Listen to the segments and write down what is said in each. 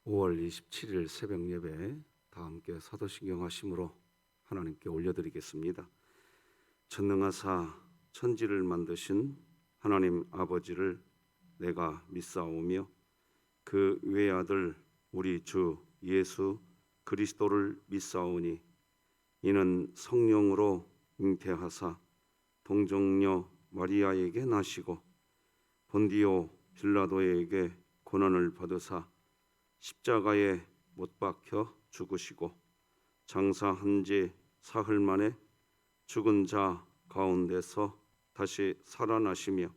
5월 27일 새벽 예배 다 함께 사도신경 하심으로 하나님께 올려드리겠습니다. 전능하사 천지를 만드신 하나님 아버지를 내가 믿사오며 그 외아들 우리 주 예수 그리스도를 믿사오니 이는 성령으로 잉태하사 동정녀 마리아에게 나시고 본디오 빌라도에게 고난을 받으사 십자가에 못 박혀 죽으시고 장사한 지 사흘 만에 죽은 자 가운데서 다시 살아나시며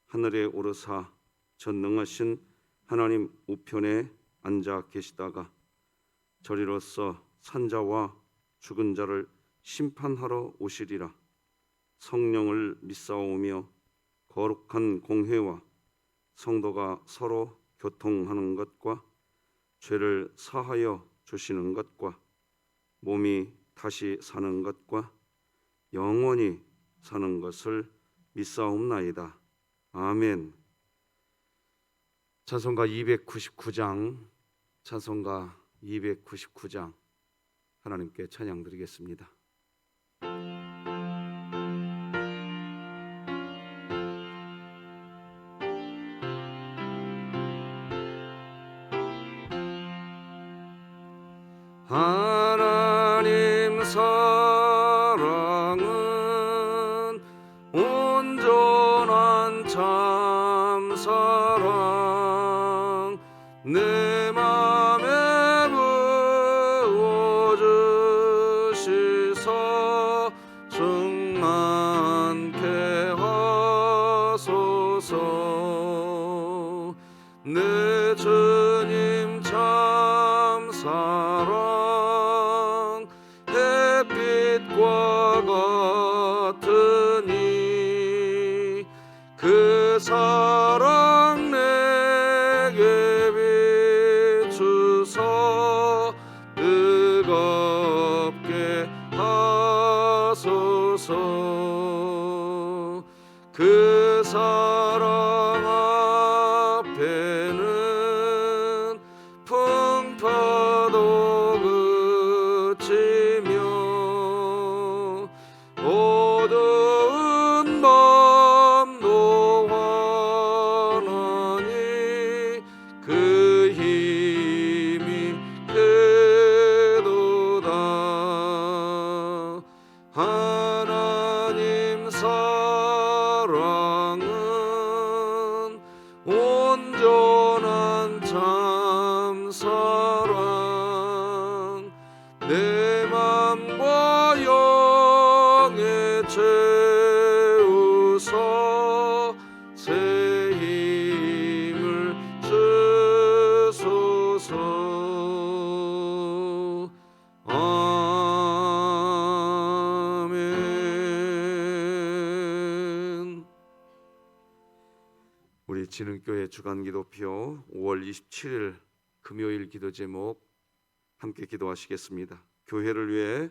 하늘에 오르사 전능하신 하나님 우편에 앉아 계시다가 저리로서 산자와 죽은 자를 심판하러 오시리라. 성령을 믿사오며 거룩한 공회와 성도가 서로 교통하는 것과 죄를 사하여 주시는 것과 몸이 다시 사는 것과 영원히 사는 것을 믿사옵나이다. 아멘. 찬송가 299장 하나님께 찬양 드리겠습니다. 하나님 사랑은 온전한 참 사랑 내 맘에 부어주시사 충만케 하소서. 내 주님 참 사랑 햇빛과 같으니 그 사랑 내게 비추사 뜨겁게 하소서. 그 사랑 앞에는 풍파도 그치며 어두운 밤도 환하니 그 힘이 크도다. 하나님 사랑은 온전한 참 사랑 내 맘과 영에 채우사 새 힘을 주소서. 아멘. 우리 진흥교회 주간기도표 5월 27일 금요일 기도 제목 함께 기도하시겠습니다. 교회를 위해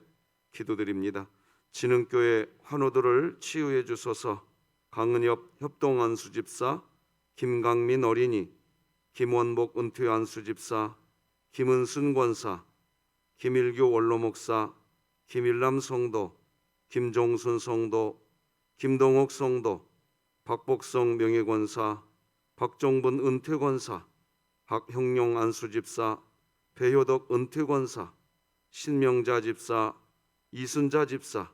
기도드립니다. 진흥교회 환우들을 치유해 주소서. 강은엽 협동안수집사, 김강민 어린이, 김원복 은퇴 안수집사, 김은순 권사, 김일교 원로목사, 김일남 성도, 김종순 성도, 김동옥 성도, 박복성 명예권사, 박종분 은퇴권사, 박형용 안수집사, 배효덕 은퇴권사, 신명자 집사, 이순자 집사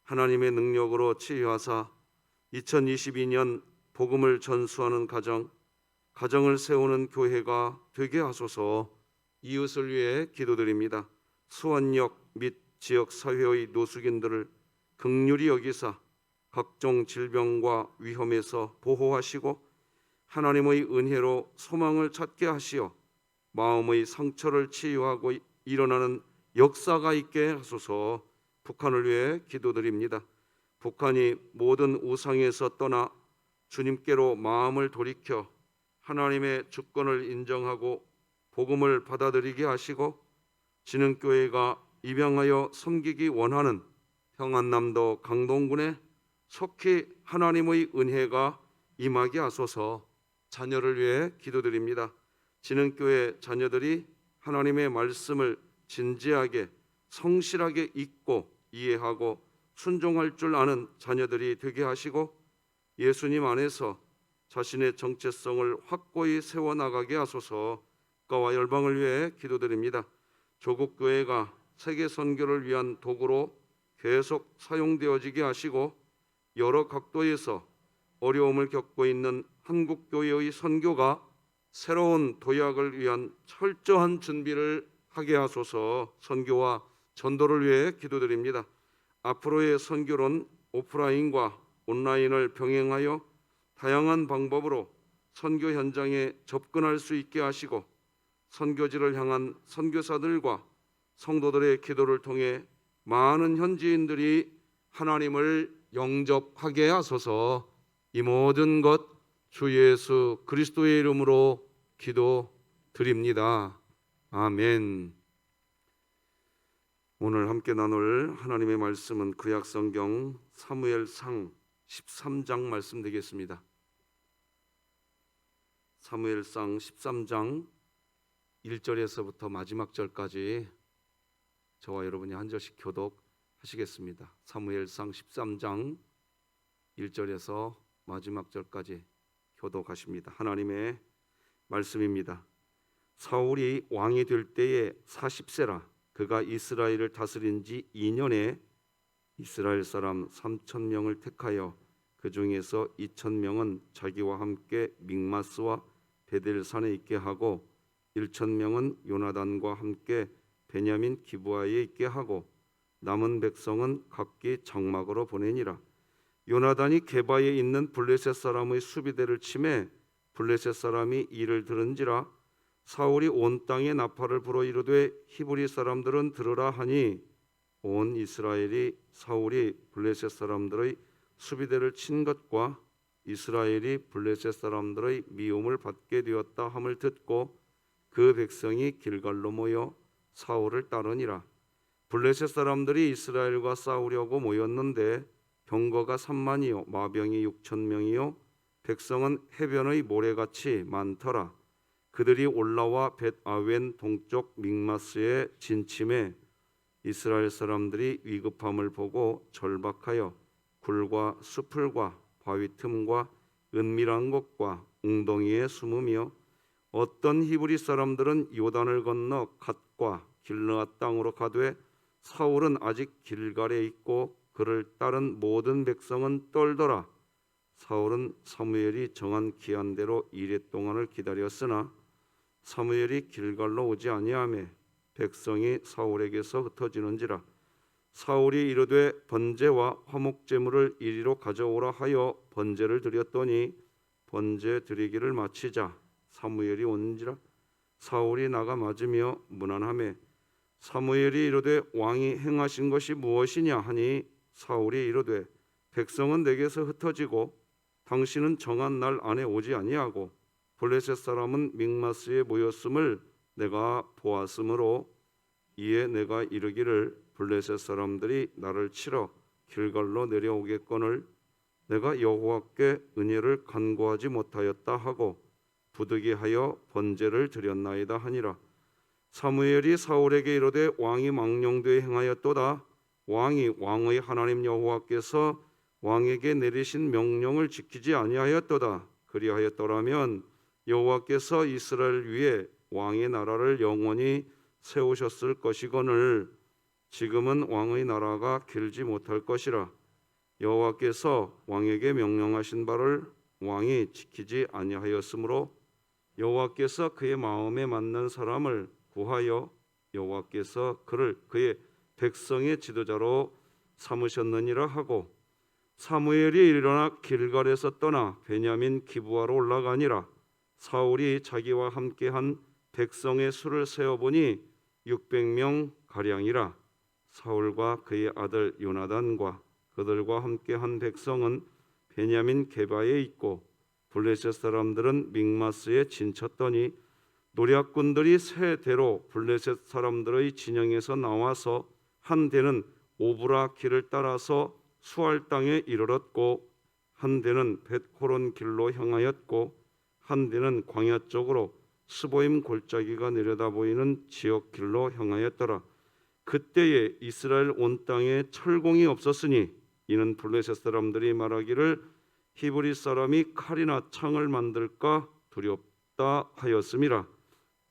하나님의 능력으로 치유하사 2022년 복음을 전수하는 가정을 세우는 교회가 되게 하소서. 이웃을 위해 기도드립니다. 수원역 및 지역 사회의 노숙인들을 긍휼히 여기사 각종 질병과 위험에서 보호하시고 하나님의 은혜로 소망을 찾게 하시어 마음의 상처를 치유하고 일어나는 역사가 있게 하소서. 북한을 위해 기도드립니다. 북한이 모든 우상에서 떠나 주님께로 마음을 돌이켜 하나님의 주권을 인정하고 복음을 받아들이게 하시고 진흥교회가 입양하여 섬기기 원하는 평안남도 강동군에 속히 하나님의 은혜가 임하게 하소서. 자녀를 위해 기도드립니다. 진흥교회 자녀들이 하나님의 말씀을 진지하게 성실하게 읽고 이해하고 순종할 줄 아는 자녀들이 되게 하시고 예수님 안에서 자신의 정체성을 확고히 세워나가게 하소서. 국가와 열방을 위해 기도드립니다. 조국 교회가 세계 선교를 위한 도구로 계속 사용되어지게 하시고 여러 각도에서 어려움을 겪고 있는 한국 교회의 선교가 새로운 도약을 위한 철저한 준비를 하게 하소서. 선교와 전도를 위해 기도드립니다. 앞으로의 선교는 오프라인과 온라인을 병행하여 다양한 방법으로 선교 현장에 접근할 수 있게 하시고 선교지를 향한 선교사들과 성도들의 기도를 통해 많은 현지인들이 하나님을 영접하게 하소서. 이 모든 것 주 예수 그리스도의 이름으로 기도드립니다. 아멘. 오늘 함께 나눌 하나님의 말씀은 구약성경 사무엘상 13장 말씀 되겠습니다. 사무엘상 13장 1절에서부터 마지막 절까지 저와 여러분이 한 절씩 교독하시겠습니다. 사무엘상 13장 1절에서 마지막 절까지 교독하십니다. 하나님의 말씀입니다. 사울이 왕이 될 때에 40세라 그가 이스라엘을 다스린 지 2년에 이스라엘 사람 3,000명을 택하여 그 중에서 2,000명은 자기와 함께 믹마스와 베델산에 있게 하고 1,000명은 요나단과 함께 베냐민 기브아에 있게 하고 남은 백성은 각기 장막으로 보내니라. 요나단이 게바에 있는 블레셋 사람의 수비대를 치매 블레셋 사람이 이를 들은지라. 사울이 온 땅에 나팔을 불어 이르되 히브리 사람들은 들으라 하니 온 이스라엘이 사울이 블레셋 사람들의 수비대를 친 것과 이스라엘이 블레셋 사람들의 미움을 받게 되었다 함을 듣고 그 백성이 길갈로 모여 사울을 따르니라. 블레셋 사람들이 이스라엘과 싸우려고 모였는데 병거가 3만이요 마병이 6,000명이요 백성은 해변의 모래같이 많더라. 그들이 올라와 벳아웬 동쪽 믹마스에 진침해 이스라엘 사람들이 위급함을 보고 절박하여 굴과 수풀과 바위 틈과 은밀한 곳과 웅덩이에 숨으며 어떤 히브리 사람들은 요단을 건너 갓과 길르앗 땅으로 가되 사울은 아직 길갈에 있고 그를 따른 모든 백성은 떨더라. 사울은 사무엘이 정한 기한대로 이레 동안을 기다렸으나 사무엘이 길갈로 오지 아니하매 백성이 사울에게서 흩어지는지라. 사울이 이르되 번제와 화목제물을 이리로 가져오라 하여 번제를 드렸더니 번제 드리기를 마치자 사무엘이 온지라. 사울이 나가 맞으며 문안하매 사무엘이 이르되 왕이 행하신 것이 무엇이냐 하니 사울이 이르되 백성은 내게서 흩어지고 당신은 정한 날 안에 오지 아니하고 블레셋 사람은 믹마스에 모였음을 내가 보았으므로 이에 내가 이르기를 블레셋 사람들이 나를 치러 길갈로 내려오겠거늘 내가 여호와께 은혜를 간구하지 못하였다 하고 부득이하여 번제를 드렸나이다 하니라. 사무엘이 사울에게 이르되 왕이 망령되이 행하였도다. 왕이 왕의 하나님 여호와께서 왕에게 내리신 명령을 지키지 아니하였도다. 그리하였더라면 여호와께서 이스라엘 위에 왕의 나라를 영원히 세우셨을 것이거늘 지금은 왕의 나라가 길지 못할 것이라. 여호와께서 왕에게 명령하신 바를 왕이 지키지 아니하였으므로 여호와께서 그의 마음에 맞는 사람을 구하여 여호와께서 그를 그의 백성의 지도자로 삼으셨느니라 하고 사무엘이 일어나 길갈에서 떠나 베냐민 기브아로 올라가니라. 사울이 자기와 함께한 백성의 수를 세어보니 600명 가량이라. 사울과 그의 아들 요나단과 그들과 함께한 백성은 베냐민 게바에 있고 블레셋 사람들은 믹마스에 진쳤더니 노략군들이 세 대로 블레셋 사람들의 진영에서 나와서 한 대는 오브라 길을 따라서 수알 땅에 이르렀고 한 대는 벳호론 길로 향하였고 한 대는 광야 쪽으로 스보임 골짜기가 내려다 보이는 지역 길로 향하였더라. 그때에 이스라엘 온 땅에 철공이 없었으니 이는 블레셋 사람들이 말하기를 히브리 사람이 칼이나 창을 만들까 두렵다 하였음이라.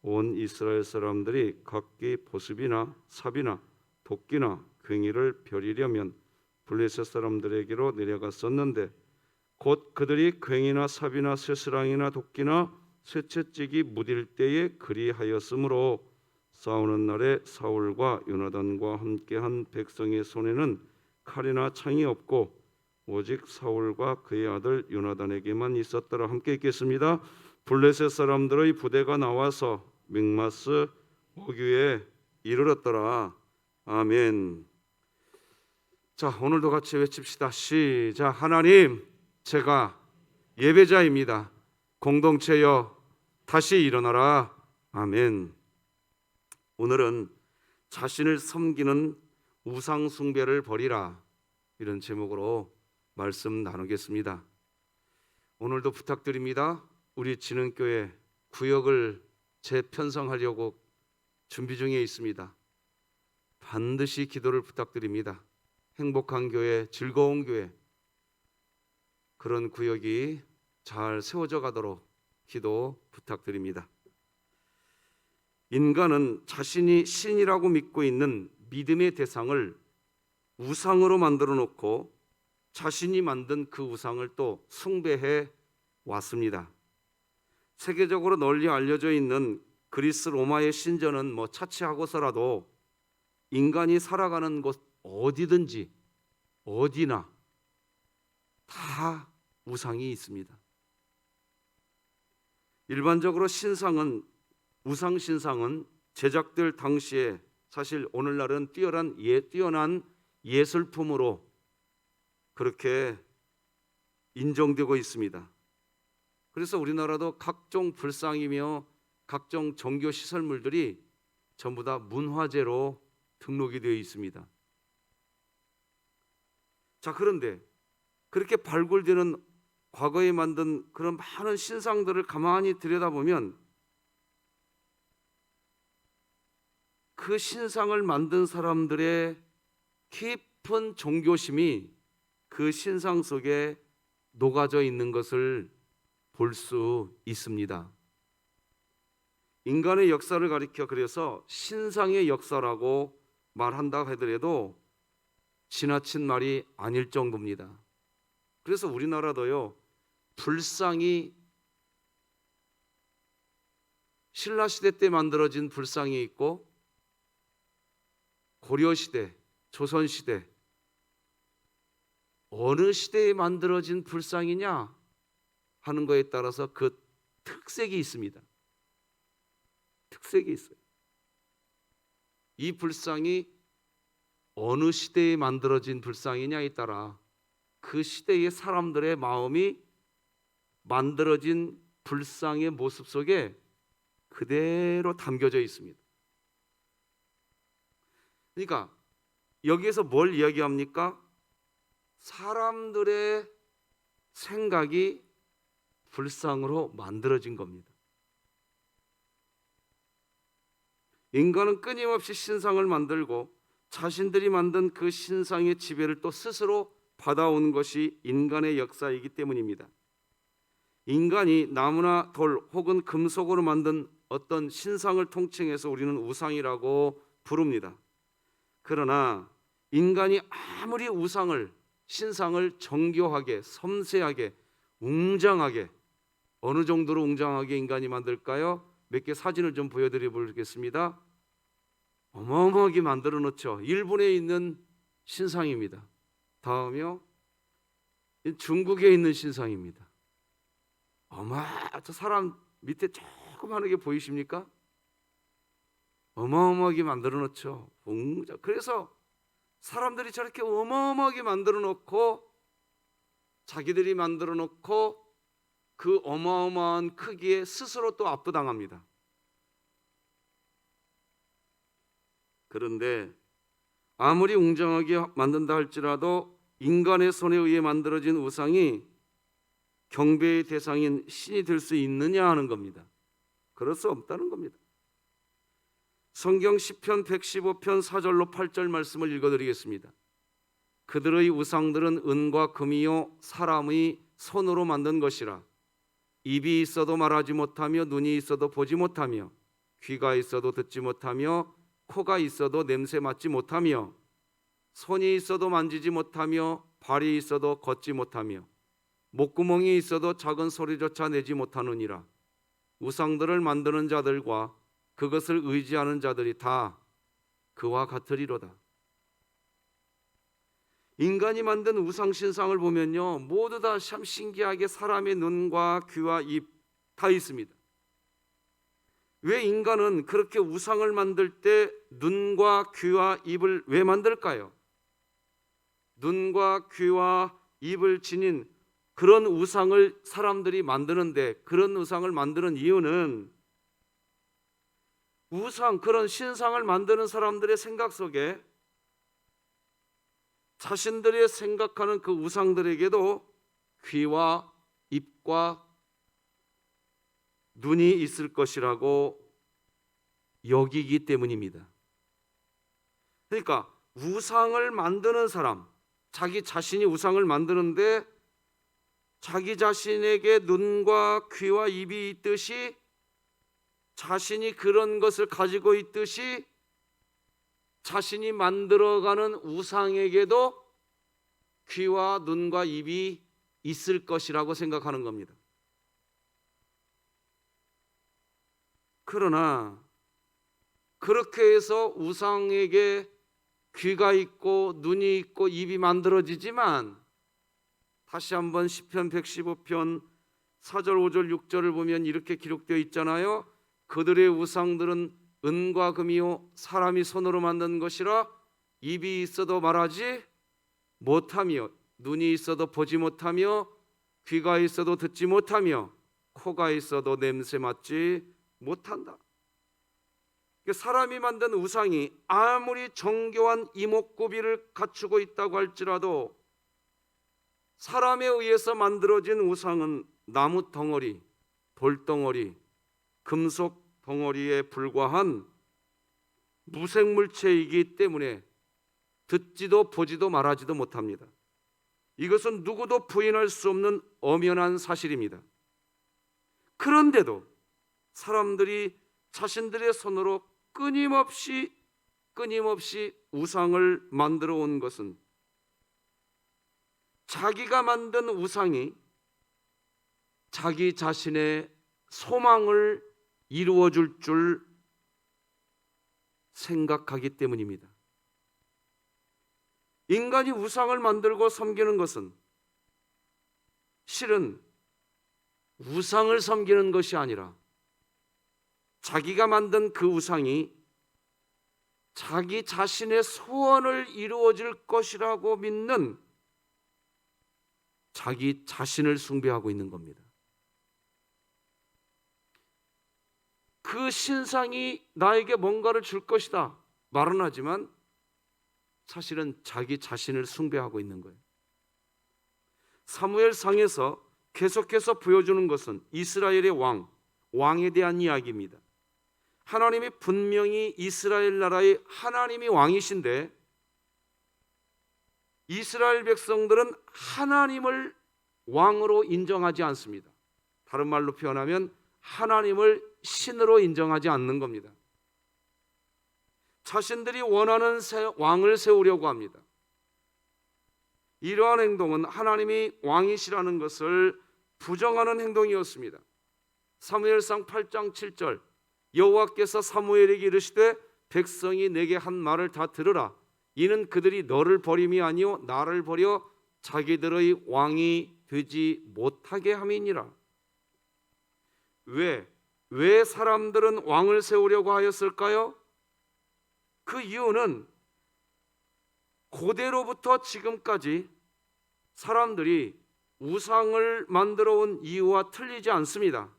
온 이스라엘 사람들이 각기 보습이나 삽이나 도끼나 괭이를 벼리려면 블레셋 사람들에게로 내려갔었는데 곧 그들이 괭이나 삽이나 쇠스랑이나 도끼나 쇠채찍이 무딜 때에 그리하였으므로 싸우는 날에 사울과 요나단과 함께한 백성의 손에는 칼이나 창이 없고 오직 사울과 그의 아들 요나단에게만 있었더라. 함께 읽겠습니다. 블레셋 사람들의 부대가 나와서 mik마스 오규에 이르렀더라. 아멘. 자, 오늘도 같이 외칩시다. 시작. 하나님, 제가 예배자입니다. 공동체여 다시 일어나라. 아멘. 오늘은 자신을 섬기는 우상 숭배를 버리라, 이런 제목으로 말씀 나누겠습니다. 오늘도 부탁드립니다. 우리 진흥교회 구역을 재편성하려고 준비 중에 있습니다. 반드시 기도를 부탁드립니다. 행복한 교회, 즐거운 교회, 그런 구역이 잘 세워져 가도록 기도 부탁드립니다. 인간은 자신이 신이라고 믿고 있는 믿음의 대상을 우상으로 만들어 놓고 자신이 만든 그 우상을 또 숭배해 왔습니다. 세계적으로 널리 알려져 있는 그리스 로마의 신전은 차치하고서라도 인간이 살아가는 곳 어디든지 어디나 다 우상이 있습니다. 일반적으로 우상 신상은 제작될 당시에 사실 오늘날은 뛰어난 예술품으로 그렇게 인정되고 있습니다. 그래서 우리나라도 각종 불상이며 각종 종교 시설물들이 전부 다 문화재로 등록이 되어 있습니다. 자, 그런데 그렇게 발굴되는 과거에 만든 그런 많은 신상들을 가만히 들여다보면 그 신상을 만든 사람들의 깊은 종교심이 그 신상 속에 녹아져 있는 것을 볼 수 있습니다. 인간의 역사를 가리켜 그래서 신상의 역사라고 말한다 하더라도 지나친 말이 아닐 정도입니다. 그래서 우리나라도요, 불상이 신라시대 때 만들어진 불상이 있고 고려시대, 조선시대 어느 시대에 만들어진 불상이냐 하는 것에 따라서 그 특색이 있습니다. 특색이 있어요. 이 불상이 어느 시대에 만들어진 불상이냐에 따라 그 시대의 사람들의 마음이 만들어진 불상의 모습 속에 그대로 담겨져 있습니다. 그러니까 여기에서 뭘 이야기합니까? 사람들의 생각이 불상으로 만들어진 겁니다. 인간은 끊임없이 신상을 만들고 자신들이 만든 그 신상의 지배를 또 스스로 받아온 것이 인간의 역사이기 때문입니다. 인간이 나무나 돌 혹은 금속으로 만든 어떤 신상을 통칭해서 우리는 우상이라고 부릅니다. 그러나 인간이 아무리 신상을 정교하게, 섬세하게, 웅장하게, 어느 정도로 웅장하게 인간이 만들까요? 몇 개 사진을 좀 보여드려 보겠습니다. 어마어마하게 만들어 놓죠. 일본에 있는 신상입니다. 다음이요, 중국에 있는 신상입니다. 저 사람 밑에 조그마하게 보이십니까? 어마어마하게 만들어 놓죠. 그래서 사람들이 저렇게 어마어마하게 만들어 놓고 자기들이 만들어 놓고 그 어마어마한 크기에 스스로 또 압도당합니다. 그런데 아무리 웅장하게 만든다 할지라도 인간의 손에 의해 만들어진 우상이 경배의 대상인 신이 될 수 있느냐 하는 겁니다. 그럴 수 없다는 겁니다. 성경 시편 115편 4절로 8절 말씀을 읽어드리겠습니다. 그들의 우상들은 은과 금이요 사람의 손으로 만든 것이라. 입이 있어도 말하지 못하며 눈이 있어도 보지 못하며 귀가 있어도 듣지 못하며 코가 있어도 냄새 맡지 못하며 손이 있어도 만지지 못하며 발이 있어도 걷지 못하며 목구멍이 있어도 작은 소리조차 내지 못하느니라. 우상들을 만드는 자들과 그것을 의지하는 자들이 다 그와 같으리로다. 인간이 만든 우상신상을 보면요, 모두 다 참 신기하게 사람의 눈과 귀와 입 다 있습니다. 왜 인간은 그렇게 우상을 만들 때 눈과 귀와 입을 왜 만들까요? 눈과 귀와 입을 지닌 그런 우상을 사람들이 만드는데, 그런 우상을 만드는 이유는 우상, 그런 신상을 만드는 사람들의 생각 속에 자신들이 생각하는 그 우상들에게도 귀와 입과 눈이 있을 것이라고 여기기 때문입니다. 그러니까 우상을 만드는 사람, 자기 자신이 우상을 만드는데 자기 자신에게 눈과 귀와 입이 있듯이, 자신이 그런 것을 가지고 있듯이 자신이 만들어가는 우상에게도 귀와 눈과 입이 있을 것이라고 생각하는 겁니다. 그러나 그렇게 해서 우상에게 귀가 있고 눈이 있고 입이 만들어지지만, 다시 한번 시편 115편 4절 5절 6절을 보면 이렇게 기록되어 있잖아요. 그들의 우상들은 은과 금이요 사람이 손으로 만든 것이라. 입이 있어도 말하지 못하며 눈이 있어도 보지 못하며 귀가 있어도 듣지 못하며 코가 있어도 냄새 맡지 못한다. 사람이 만든 우상이 아무리 정교한 이목구비를 갖추고 있다고 할지라도 사람에 의해서 만들어진 우상은 나무 덩어리, 돌 덩어리, 금속 덩어리에 불과한 무생물체이기 때문에 듣지도 보지도 말하지도 못합니다. 이것은 누구도 부인할 수 없는 엄연한 사실입니다. 그런데도 사람들이 자신들의 손으로 끊임없이 우상을 만들어 온 것은, 자기가 만든 우상이 자기 자신의 소망을 이루어줄 줄 생각하기 때문입니다. 인간이 우상을 만들고 섬기는 것은 실은 우상을 섬기는 것이 아니라 자기가 만든 그 우상이 자기 자신의 소원을 이루어줄 것이라고 믿는 자기 자신을 숭배하고 있는 겁니다. 그 신상이 나에게 뭔가를 줄 것이다 말은 하지만 사실은 자기 자신을 숭배하고 있는 거예요. 사무엘상에서 계속해서 보여주는 것은 이스라엘의 왕에 대한 이야기입니다. 하나님이 분명히 이스라엘 나라의 하나님이 왕이신데, 이스라엘 백성들은 하나님을 왕으로 인정하지 않습니다. 다른 말로 표현하면 하나님을 신으로 인정하지 않는 겁니다. 자신들이 원하는 왕을 세우려고 합니다. 이러한 행동은 하나님이 왕이시라는 것을 부정하는 행동이었습니다. 사무엘상 8장 7절, 여호와께서 사무엘에게 이르시되 백성이 내게 한 말을 다 들으라. 이는 그들이 너를 버림이 아니요 나를 버려 자기들의 왕이 되지 못하게 함이니라. 왜 사람들은 왕을 세우려고 하였을까요? 그 이유는 고대로부터 지금까지 사람들이 우상을 만들어 온 이유와 틀리지 않습니다.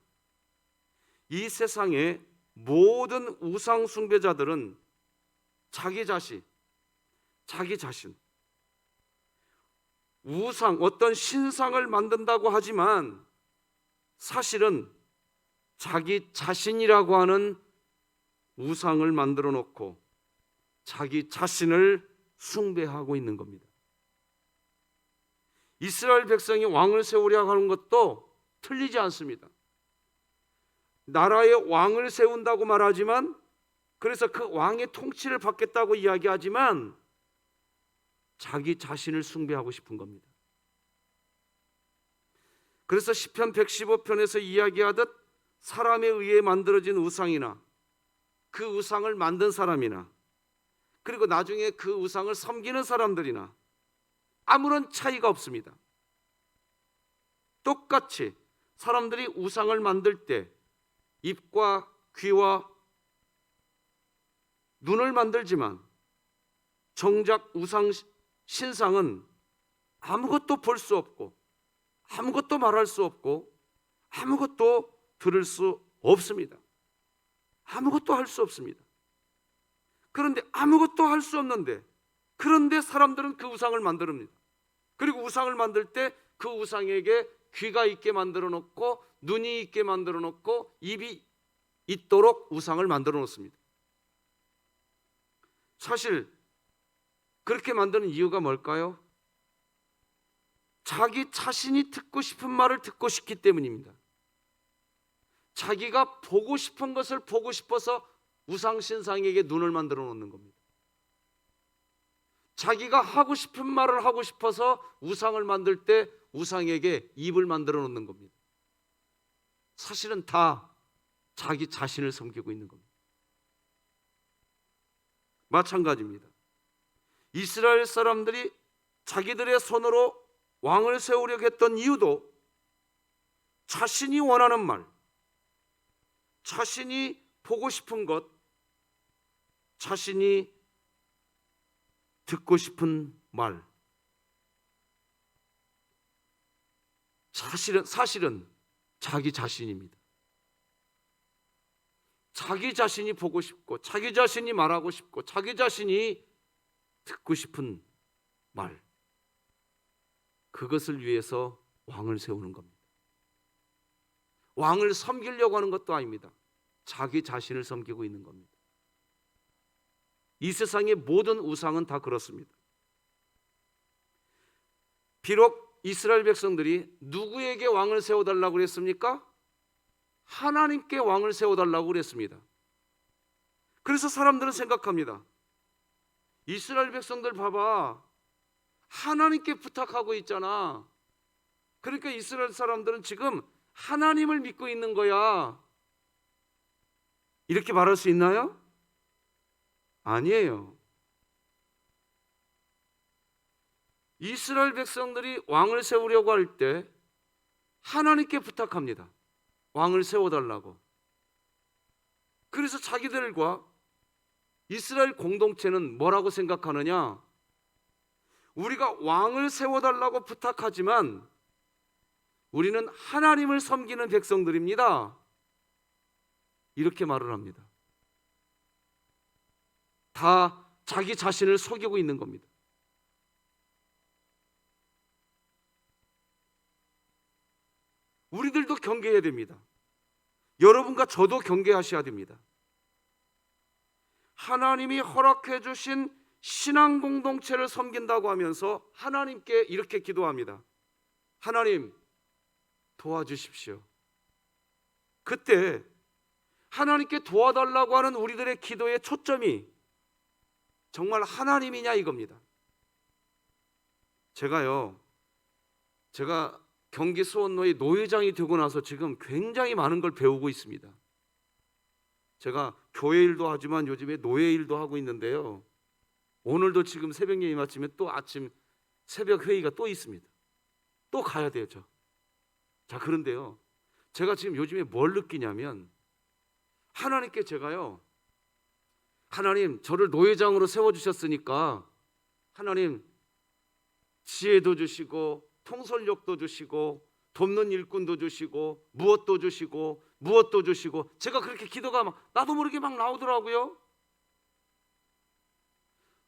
이 세상의 모든 우상 숭배자들은 자기 자신, 우상, 어떤 신상을 만든다고 하지만 사실은 자기 자신이라고 하는 우상을 만들어 놓고 자기 자신을 숭배하고 있는 겁니다. 이스라엘 백성이 왕을 세우려 하는 것도 틀리지 않습니다. 나라에 왕을 세운다고 말하지만, 그래서 그 왕의 통치를 받겠다고 이야기하지만 자기 자신을 숭배하고 싶은 겁니다. 그래서 시편 115편에서 이야기하듯 사람에 의해 만들어진 우상이나 그 우상을 만든 사람이나 그리고 나중에 그 우상을 섬기는 사람들이나 아무런 차이가 없습니다. 똑같이 사람들이 우상을 만들 때 입과 귀와 눈을 만들지만 정작 우상 신상은 아무것도 볼 수 없고 아무것도 말할 수 없고 아무것도 들을 수 없습니다. 아무것도 할 수 없습니다. 그런데 아무것도 할 수 없는데, 그런데 사람들은 그 우상을 만듭니다. 그리고 우상을 만들 때 그 우상에게 귀가 있게 만들어 놓고 눈이 있게 만들어 놓고 입이 있도록 우상을 만들어 놓습니다. 사실 그렇게 만드는 이유가 뭘까요? 자기 자신이 듣고 싶은 말을 듣고 싶기 때문입니다. 자기가 보고 싶은 것을 보고 싶어서 우상신상에게 눈을 만들어 놓는 겁니다. 자기가 하고 싶은 말을 하고 싶어서 우상을 만들 때 우상에게 입을 만들어 놓는 겁니다. 사실은 다 자기 자신을 섬기고 있는 겁니다. 마찬가지입니다. 이스라엘 사람들이 자기들의 손으로 왕을 세우려고 했던 이유도 자신이 원하는 말, 자신이 보고 싶은 것, 자신이 듣고 싶은 말, 사실은 자기 자신입니다. 자기 자신이 보고 싶고 자기 자신이 말하고 싶고 자기 자신이 듣고 싶은 말, 그것을 위해서 왕을 세우는 겁니다. 왕을 섬기려고 하는 것도 아닙니다. 자기 자신을 섬기고 있는 겁니다. 이 세상의 모든 우상은 다 그렇습니다. 비록 이스라엘 백성들이 누구에게 왕을 세워달라고 그랬습니까? 하나님께 왕을 세워달라고 그랬습니다. 그래서 사람들은 생각합니다. 이스라엘 백성들 봐봐, 하나님께 부탁하고 있잖아. 그러니까 이스라엘 사람들은 지금 하나님을 믿고 있는 거야. 이렇게 말할 수 있나요? 아니에요. 이스라엘 백성들이 왕을 세우려고 할 때 하나님께 부탁합니다. 왕을 세워달라고. 그래서 자기들과 이스라엘 공동체는 뭐라고 생각하느냐? 우리가 왕을 세워달라고 부탁하지만 우리는 하나님을 섬기는 백성들입니다. 이렇게 말을 합니다. 다 자기 자신을 속이고 있는 겁니다. 우리들도 경계해야 됩니다. 여러분과 저도 경계하셔야 됩니다. 하나님이 허락해 주신 신앙 공동체를 섬긴다고 하면서 하나님께 이렇게 기도합니다. 하나님, 도와주십시오. 그때 하나님께 도와달라고 하는 우리들의 기도의 초점이 정말 하나님이냐 이겁니다. 제가 경기 수원로의 노회장이 되고 나서 지금 굉장히 많은 걸 배우고 있습니다. 제가 교회 일도 하지만 요즘에 노예 일도 하고 있는데요. 오늘도 지금 새벽 예배 마치면 또 아침 새벽 회의가 또 있습니다. 또 가야 돼요, 저. 자, 그런데요, 제가 지금 요즘에 뭘 느끼냐면 하나님께 제가요, 하나님 저를 노회장으로 세워주셨으니까 하나님 지혜도 주시고 통솔력도 주시고 돕는 일꾼도 주시고 무엇도 주시고 제가 그렇게 기도가 나도 모르게 막 나오더라고요.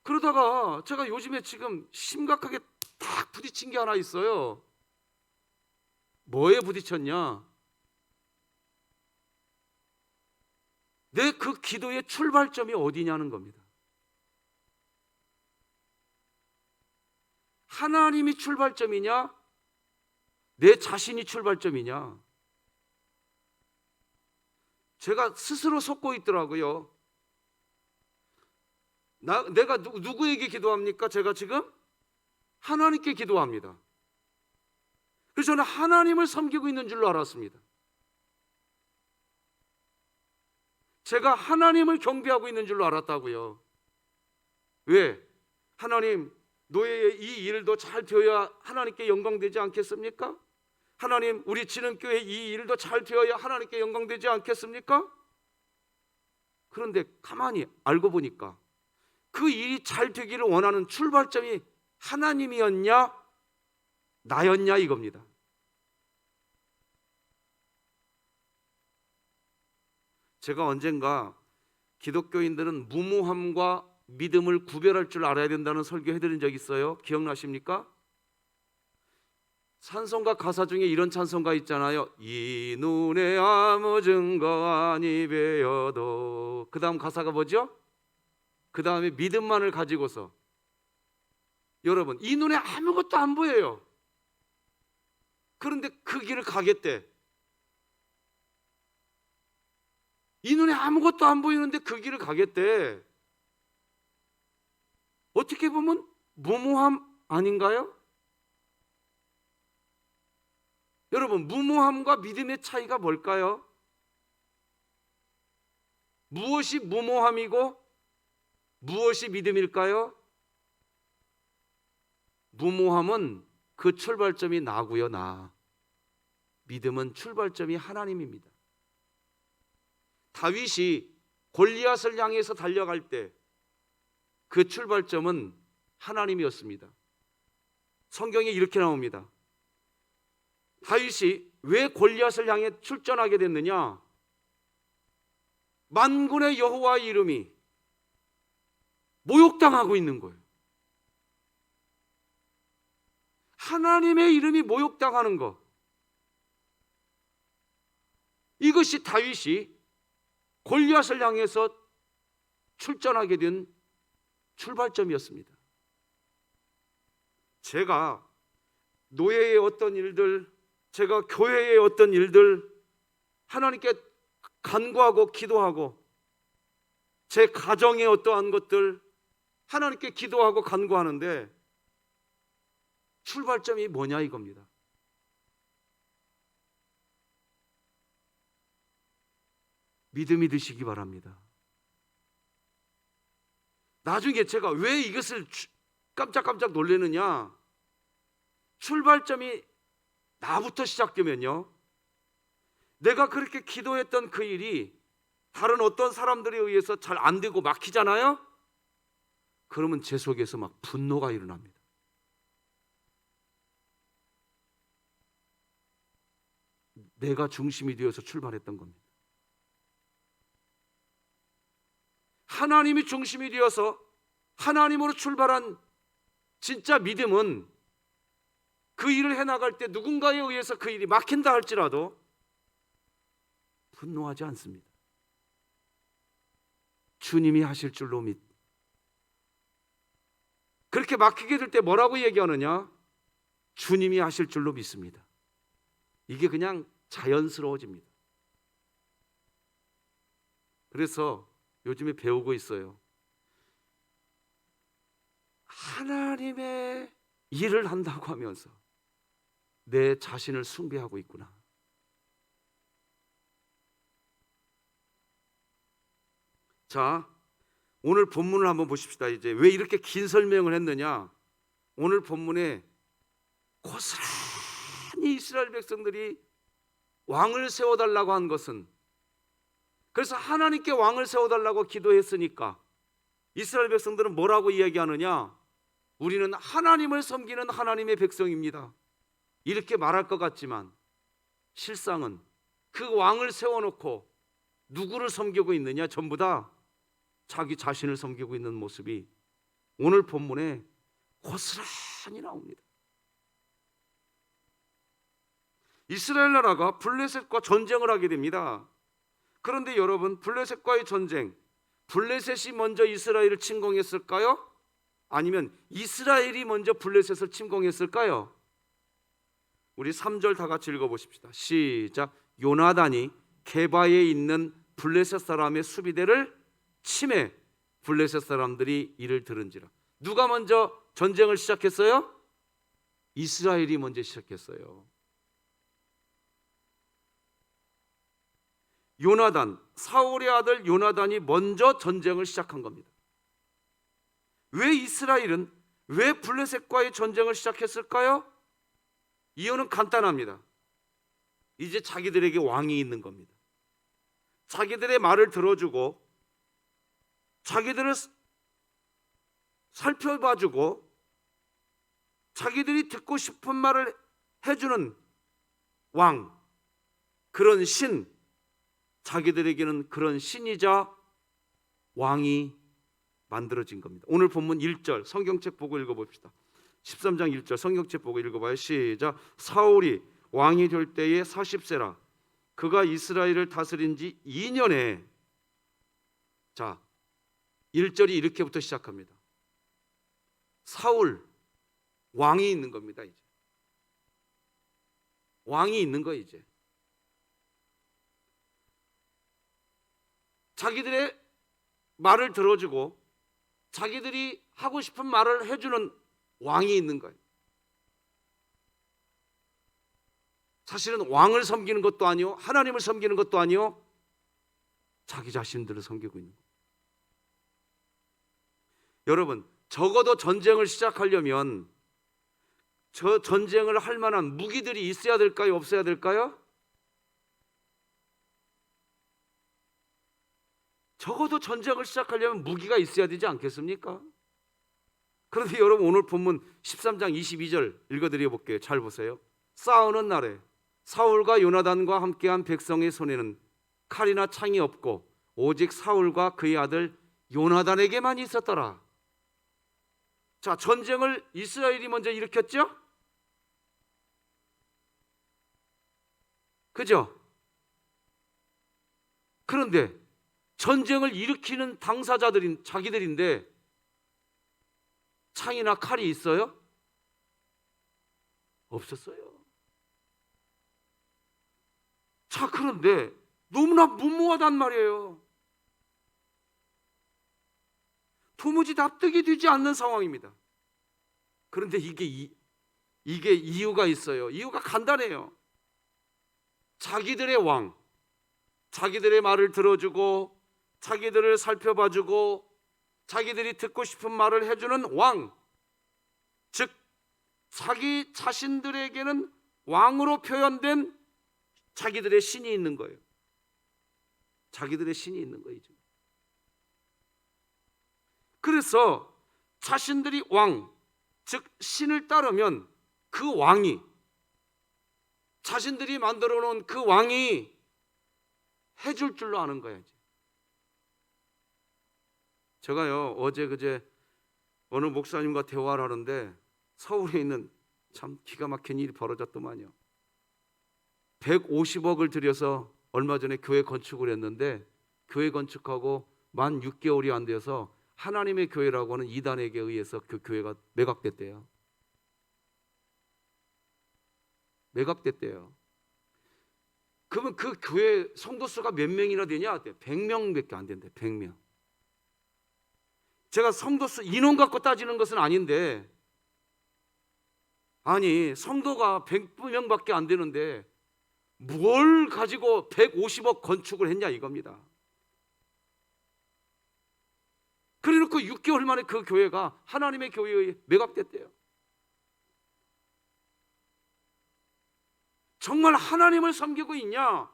그러다가 제가 요즘에 지금 심각하게 딱 부딪힌 게 하나 있어요. 뭐에 부딪혔냐? 내 그 기도의 출발점이 어디냐는 겁니다. 하나님이 출발점이냐? 내 자신이 출발점이냐? 제가 스스로 속고 있더라고요. 내가 누구에게 기도합니까? 제가 지금 하나님께 기도합니다. 그래서 저는 하나님을 섬기고 있는 줄로 알았습니다. 제가 하나님을 경배하고 있는 줄로 알았다고요. 왜? 하나님, 노예의 이 일도 잘 되어야 하나님께 영광되지 않겠습니까? 하나님, 우리 진흥교회 이 일도 잘 되어야 하나님께 영광되지 않겠습니까? 그런데 가만히 알고 보니까 그 일이 잘 되기를 원하는 출발점이 하나님이었냐, 나였냐 이겁니다. 제가 언젠가 기독교인들은 무모함과 믿음을 구별할 줄 알아야 된다는 설교해드린 적 있어요. 기억나십니까? 찬송가 가사 중에 이런 찬송가 있잖아요. 이 눈에 아무 증거 아니 배어도, 그 다음 가사가 뭐죠? 그 다음에 믿음만을 가지고서. 여러분, 이 눈에 아무것도 안 보여요. 그런데 그 길을 가겠대. 이 눈에 아무것도 안 보이는데 그 길을 가겠대. 어떻게 보면 무모함 아닌가요? 여러분, 무모함과 믿음의 차이가 뭘까요? 무엇이 무모함이고 무엇이 믿음일까요? 무모함은 그 출발점이 나고요, 나. 믿음은 출발점이 하나님입니다. 다윗이 골리앗을 향해서 달려갈 때 그 출발점은 하나님이었습니다. 성경에 이렇게 나옵니다. 다윗이 왜 골리앗을 향해 출전하게 됐느냐? 만군의 여호와의 이름이 모욕당하고 있는 거예요. 하나님의 이름이 모욕당하는 것, 이것이 다윗이 골리앗을 향해서 출전하게 된 출발점이었습니다. 제가 노예의 어떤 일들, 제가 교회의 어떤 일들 하나님께 간구하고 기도하고, 제 가정의 어떠한 것들 하나님께 기도하고 간구하는데 출발점이 뭐냐 이겁니다. 믿음이 드시기 바랍니다. 나중에 제가 왜 이것을 깜짝깜짝 놀라느냐, 출발점이 나부터 시작되면요, 내가 그렇게 기도했던 그 일이 다른 어떤 사람들에 의해서 잘 안 되고 막히잖아요. 그러면 제 속에서 막 분노가 일어납니다. 내가 중심이 되어서 출발했던 겁니다. 하나님이 중심이 되어서 하나님으로 출발한 진짜 믿음은 그 일을 해나갈 때 누군가에 의해서 그 일이 막힌다 할지라도 분노하지 않습니다. 주님이 하실 줄로 그렇게 막히게 될 때 뭐라고 얘기하느냐? 주님이 하실 줄로 믿습니다. 이게 그냥 자연스러워집니다. 그래서 요즘에 배우고 있어요. 하나님의 일을 한다고 하면서 내 자신을 숭배하고 있구나. 자, 오늘 본문을 한번 보십시다. 이제 왜 이렇게 긴 설명을 했느냐? 오늘 본문에 고스란히 이스라엘 백성들이 왕을 세워달라고 한 것은, 그래서 하나님께 왕을 세워달라고 기도했으니까 이스라엘 백성들은 뭐라고 이야기하느냐? 우리는 하나님을 섬기는 하나님의 백성입니다. 이렇게 말할 것 같지만 실상은 그 왕을 세워놓고 누구를 섬기고 있느냐? 전부 다 자기 자신을 섬기고 있는 모습이 오늘 본문에 고스란히 나옵니다. 이스라엘 나라가 블레셋과 전쟁을 하게 됩니다. 그런데 여러분, 블레셋과의 전쟁, 블레셋이 먼저 이스라엘을 침공했을까요? 아니면 이스라엘이 먼저 블레셋을 침공했을까요? 우리 3절 다 같이 읽어보십시다. 시작. 요나단이 게바에 있는 블레셋 사람의 수비대를 침해 블레셋 사람들이 이를 들은지라. 누가 먼저 전쟁을 시작했어요? 이스라엘이 먼저 시작했어요. 요나단, 사울의 아들 요나단이 먼저 전쟁을 시작한 겁니다. 왜 이스라엘은, 왜 블레셋과의 전쟁을 시작했을까요? 이유는 간단합니다. 이제 자기들에게 왕이 있는 겁니다. 자기들의 말을 들어주고 자기들을 살펴봐주고 자기들이 듣고 싶은 말을 해주는 왕, 그런 신, 자기들에게는 그런 신이자 왕이 만들어진 겁니다. 오늘 본문 1절 성경책 보고 읽어봅시다. 13장 1절 성경책 보고 읽어봐요. 시작. 사울이 왕이 될 때에 40세라. 그가 이스라엘을 다스린 지 2년에, 자, 1절이 이렇게부터 시작합니다. 사울, 왕이 있는 겁니다. 이제 왕이 있는 거. 이제 자기들의 말을 들어주고 자기들이 하고 싶은 말을 해주는 왕이 있는 거예요. 사실은 왕을 섬기는 것도 아니요, 하나님을 섬기는 것도 아니요, 자기 자신들을 섬기고 있는 거예요. 여러분, 적어도 전쟁을 시작하려면 저 전쟁을 할 만한 무기들이 있어야 될까요? 없어야 될까요? 적어도 전쟁을 시작하려면 무기가 있어야 되지 않겠습니까? 그런데 여러분, 오늘 본문 13장 22절 읽어드려 볼게요. 잘 보세요. 싸우는 날에 사울과 요나단과 함께한 백성의 손에는 칼이나 창이 없고 오직 사울과 그의 아들 요나단에게만 있었더라. 자, 전쟁을 이스라엘이 먼저 일으켰죠? 그죠? 그런데 전쟁을 일으키는 당사자들인 자기들인데 창이나 칼이 있어요? 없었어요. 자, 그런데 너무나 무모하단 말이에요. 도무지 납득이 되지 않는 상황입니다. 그런데 이게 이유가 있어요. 이유가 간단해요. 자기들의 왕, 자기들의 말을 들어주고 자기들을 살펴봐주고 자기들이 듣고 싶은 말을 해주는 왕, 즉 자기 자신들에게는 왕으로 표현된 자기들의 신이 있는 거예요. 자기들의 신이 있는 거죠. 그래서 자신들이 왕, 즉 신을 따르면 그 왕이, 자신들이 만들어 놓은 그 왕이 해줄 줄로 아는 거예요. 제가요, 어제 그제 어느 목사님과 대화를 하는데 서울에 있는 참 기가 막힌 일이 벌어졌더만요. 150억을 들여서 얼마 전에 교회 건축을 했는데 교회 건축하고 만 6개월이 안 되어서 하나님의 교회라고 하는 이단에게 의해서 그 교회가 매각됐대요. 매각됐대요. 그러면 그 교회 성도 수가 몇 명이나 되냐? 100명밖에 안 된대. 100명. 제가 성도 수 인원 갖고 따지는 것은 아닌데, 아니 성도가 100명밖에 안 되는데 뭘 가지고 150억 건축을 했냐 이겁니다. 그래놓고 6개월 만에 그 교회가 하나님의 교회에 매각됐대요. 정말 하나님을 섬기고 있냐?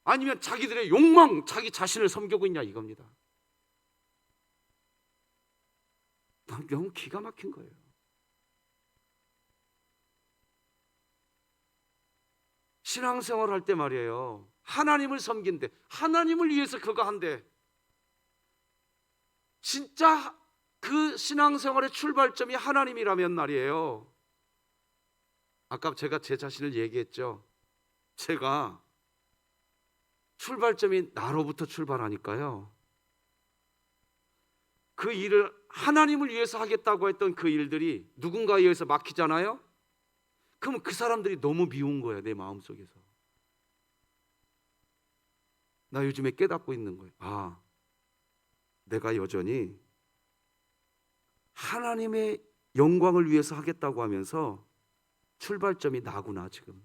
아니면 자기들의 욕망, 자기 자신을 섬기고 있냐 이겁니다. 너무 기가 막힌 거예요. 신앙생활 할 때 말이에요, 하나님을 섬긴대, 하나님을 위해서 그거 한대. 진짜 그 신앙생활의 출발점이 하나님이라면 말이에요, 아까 제가 제 자신을 얘기했죠. 제가 출발점이 나로부터 출발하니까요. 그 일을 하나님을 위해서 하겠다고 했던 그 일들이 누군가에 의해서 막히잖아요. 그럼 그 사람들이 너무 미운 거예요. 내 마음속에서. 나 요즘에 깨닫고 있는 거예요. 아, 내가 여전히 하나님의 영광을 위해서 하겠다고 하면서 출발점이 나구나. 지금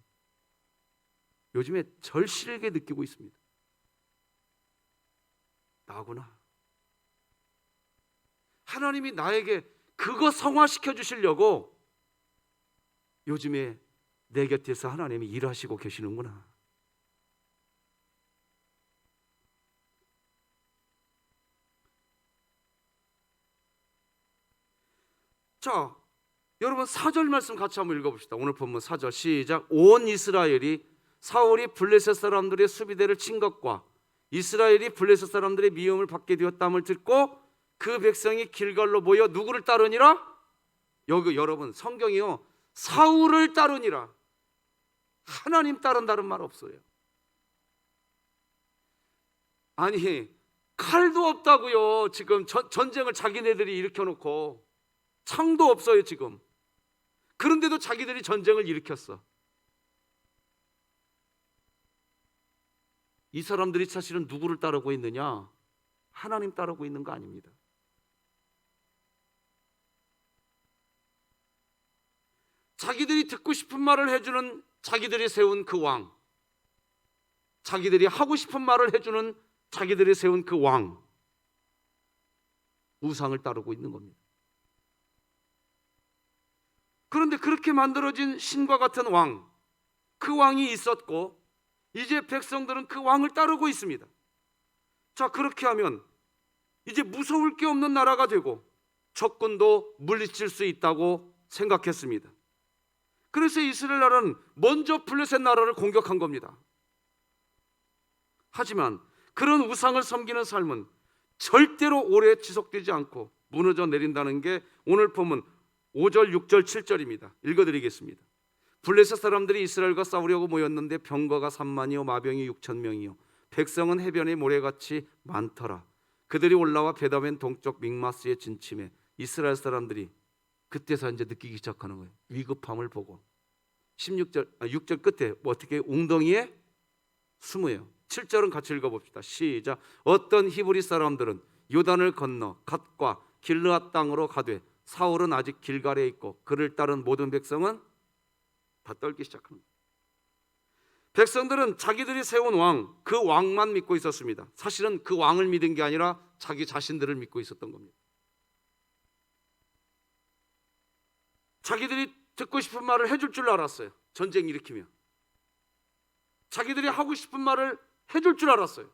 요즘에 절실하게 느끼고 있습니다. 나구나. 하나님이 나에게 그거 성화시켜 주시려고 요즘에 내 곁에서 하나님이 일하시고 계시는구나. 자, 여러분 4절 말씀 같이 한번 읽어봅시다. 오늘 본문 4절 시작. 온 이스라엘이 사울이 블레셋 사람들의 수비대를 친 것과 이스라엘이 블레셋 사람들의 미움을 받게 되었다함을 듣고 그 백성이 길갈로 모여 누구를 따르니라? 여기 여러분 성경이요, 사울을 따르니라. 하나님 따른다는 말 없어요. 아니 칼도 없다고요. 지금 전쟁을 자기네들이 일으켜놓고 창도 없어요 지금. 그런데도 자기들이 전쟁을 일으켰어. 이 사람들이 사실은 누구를 따르고 있느냐? 하나님 따르고 있는 거 아닙니다. 자기들이 듣고 싶은 말을 해주는 자기들이 세운 그 왕, 자기들이 하고 싶은 말을 해주는 자기들이 세운 그 왕, 우상을 따르고 있는 겁니다. 그런데 그렇게 만들어진 신과 같은 왕, 그 왕이 있었고 이제 백성들은 그 왕을 따르고 있습니다. 자, 그렇게 하면 이제 무서울 게 없는 나라가 되고 적군도 물리칠 수 있다고 생각했습니다. 그래서 이스라엘 나라는 먼저 블레셋 나라를 공격한 겁니다. 하지만 그런 우상을 섬기는 삶은 절대로 오래 지속되지 않고 무너져 내린다는 게 오늘 본문 5절, 6절, 7절입니다. 읽어드리겠습니다. 블레셋 사람들이 이스라엘과 싸우려고 모였는데 병거가 3만이요 마병이 6천 명이요 백성은 해변의 모래같이 많더라. 그들이 올라와 베다벤 동쪽 믹마스에 진침해 이스라엘 사람들이 그때서 이제 느끼기 시작하는 거예요. 위급함을 보고 6절 끝에 어떻게 웅덩이에 숨어요. 7절은 같이 읽어봅시다. 시작. 어떤 히브리 사람들은 요단을 건너 갓과 길르앗 땅으로 가되 사울은 아직 길갈에 있고 그를 따른 모든 백성은 다 떨기 시작합니다. 백성들은 자기들이 세운 왕, 그 왕만 믿고 있었습니다. 사실은 그 왕을 믿은 게 아니라 자기 자신들을 믿고 있었던 겁니다. 자기들이 듣고 싶은 말을 해줄 줄 알았어요. 전쟁 일으키면 자기들이 하고 싶은 말을 해줄 줄 알았어요.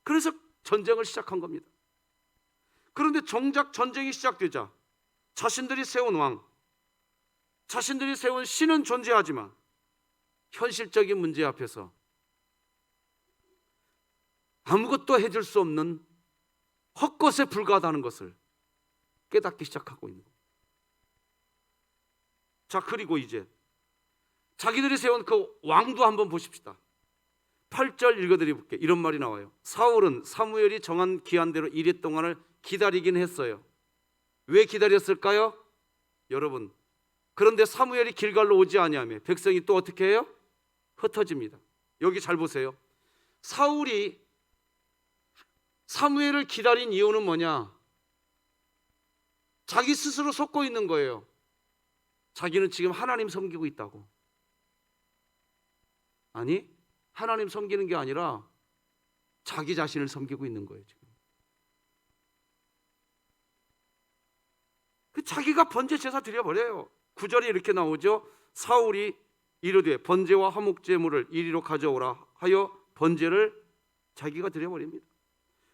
그래서 전쟁을 시작한 겁니다. 그런데 정작 전쟁이 시작되자 자신들이 세운 왕, 자신들이 세운 신은 존재하지만 현실적인 문제 앞에서 아무것도 해줄 수 없는 헛것에 불과하다는 것을 깨닫기 시작하고 있는 겁니다. 자, 그리고 이제 자기들이 세운 그 왕도 한번 보십시다. 8절 읽어드려볼게요. 이런 말이 나와요. 사울은 사무엘이 정한 기한대로 이래 동안을 기다리긴 했어요. 왜 기다렸을까요? 여러분, 그런데 사무엘이 길갈로 오지 아니하며 백성이 또 어떻게 해요? 흩어집니다. 여기 잘 보세요. 사울이 사무엘을 기다린 이유는 뭐냐? 자기 스스로 속고 있는 거예요. 자기는 지금 하나님 섬기고 있다고. 아니, 하나님 섬기는 게 아니라 자기 자신을 섬기고 있는 거예요 지금. 그 자기가 번제 제사 드려버려요. 9절에 이렇게 나오죠. 사울이 이르되 번제와 화목제물을 이리로 가져오라 하여 번제를 자기가 드려버립니다.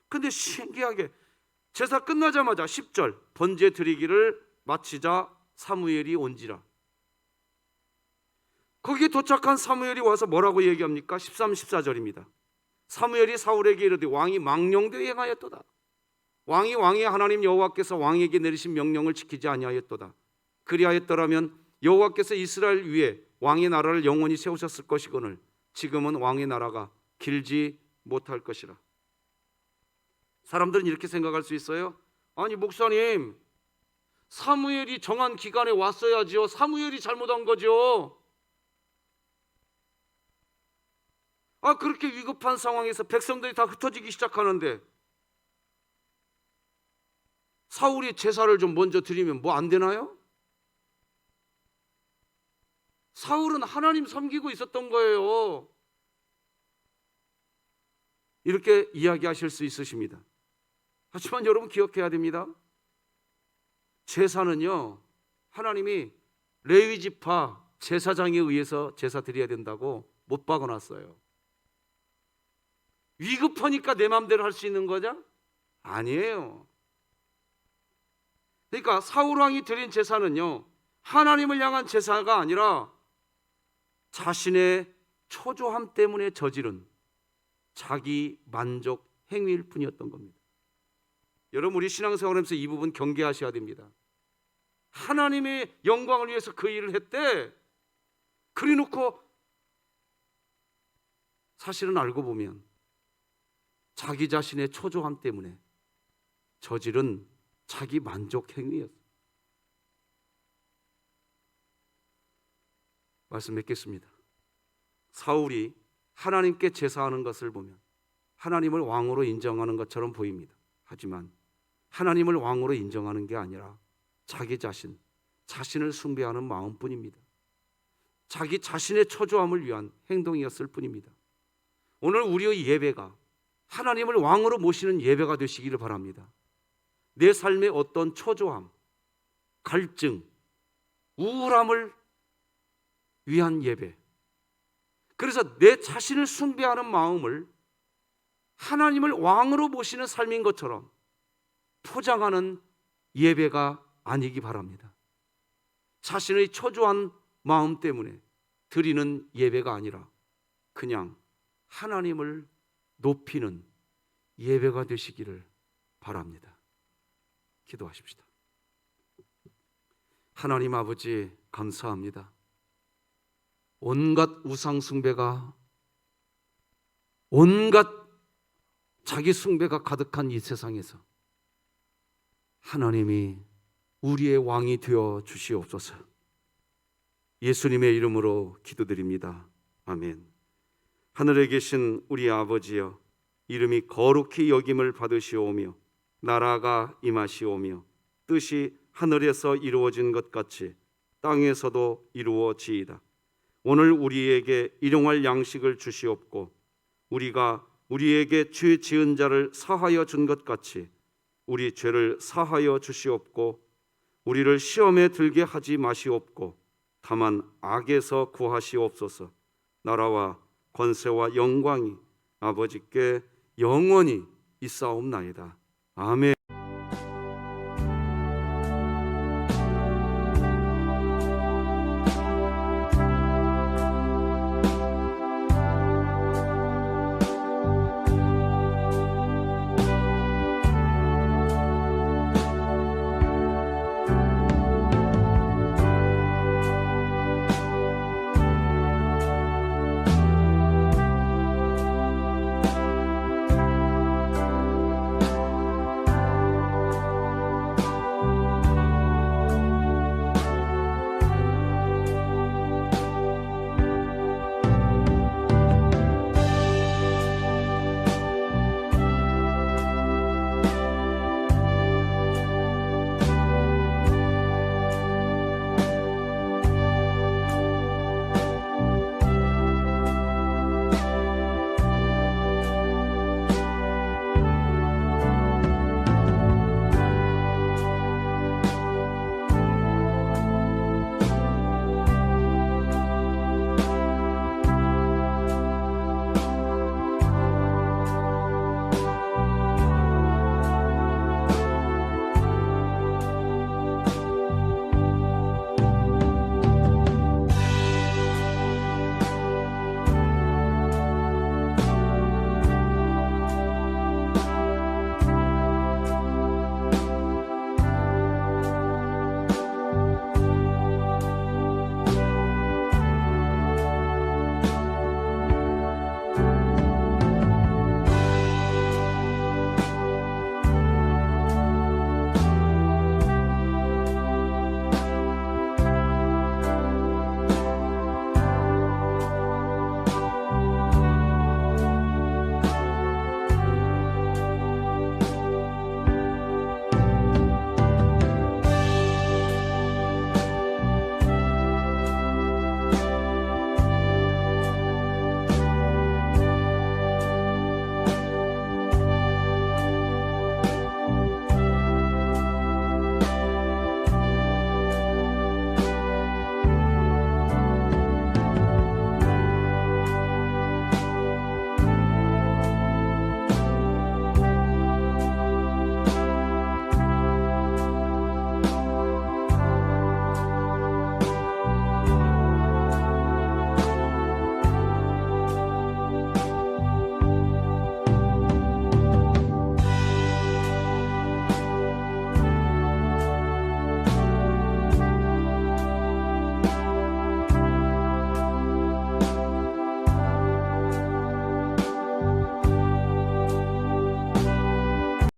근데 신기하게 제사 끝나자마자 10절 번제 드리기를 마치자 사무엘이 온지라. 거기에 도착한 사무엘이 와서 뭐라고 얘기합니까? 13, 14절입니다. 사무엘이 사울에게 이르되 왕이 망령되이 행하였도다. 왕이 왕의 하나님 여호와께서 왕에게 내리신 명령을 지키지 아니하였도다. 그리하였더라면 여호와께서 이스라엘 위에 왕의 나라를 영원히 세우셨을 것이거늘 지금은 왕의 나라가 길지 못할 것이라. 사람들은 이렇게 생각할 수 있어요. 아니 목사님, 사무엘이 정한 기간에 왔어야지요. 사무엘이 잘못한 거죠. 그렇게 위급한 상황에서 백성들이 다 흩어지기 시작하는데 사울이 제사를 좀 먼저 드리면 뭐 안 되나요? 사울은 하나님 섬기고 있었던 거예요. 이렇게 이야기하실 수 있으십니다. 하지만 여러분 기억해야 됩니다. 제사는요, 하나님이 레위 지파 제사장에 의해서 제사 드려야 된다고 못 박아놨어요. 위급하니까 내 마음대로 할 수 있는 거죠? 아니에요. 그러니까 사울 왕이 드린 제사는요, 하나님을 향한 제사가 아니라 자신의 초조함 때문에 저지른 자기 만족 행위일 뿐이었던 겁니다. 여러분, 우리 신앙생활하면서 이 부분 경계하셔야 됩니다. 하나님의 영광을 위해서 그 일을 했대. 그래 놓고 사실은 알고 보면 자기 자신의 초조함 때문에 저지른 자기 만족 행위였어요. 말씀 맺겠습니다. 사울이 하나님께 제사하는 것을 보면 하나님을 왕으로 인정하는 것처럼 보입니다. 하지만 하나님을 왕으로 인정하는 게 아니라 자기 자신을 숭배하는 마음뿐입니다. 자기 자신의 초조함을 위한 행동이었을 뿐입니다. 오늘 우리의 예배가 하나님을 왕으로 모시는 예배가 되시기를 바랍니다. 내 삶의 어떤 초조함, 갈증, 우울함을 위한 예배, 그래서 내 자신을 숭배하는 마음을 하나님을 왕으로 모시는 삶인 것처럼 포장하는 예배가 아니기 바랍니다. 자신의 초조한 마음 때문에 드리는 예배가 아니라 그냥 하나님을 높이는 예배가 되시기를 바랍니다. 기도하십시다. 하나님 아버지, 감사합니다. 온갖 우상 숭배가, 온갖 자기 숭배가 가득한 이 세상에서 하나님이 우리의 왕이 되어 주시옵소서. 예수님의 이름으로 기도드립니다. 아멘. 하늘에 계신 우리 아버지여, 이름이 거룩히 여김을 받으시오며 나라가 임하시오며 뜻이 하늘에서 이루어진 것 같이 땅에서도 이루어지이다. 오늘 우리에게 일용할 양식을 주시옵고 우리가 우리에게 죄 지은 자를 사하여 준 것 같이 우리 죄를 사하여 주시옵고 우리를 시험에 들게 하지 마시옵고 다만 악에서 구하시옵소서. 나라와 권세와 영광이 아버지께 영원히 있사옵나이다. 아멘.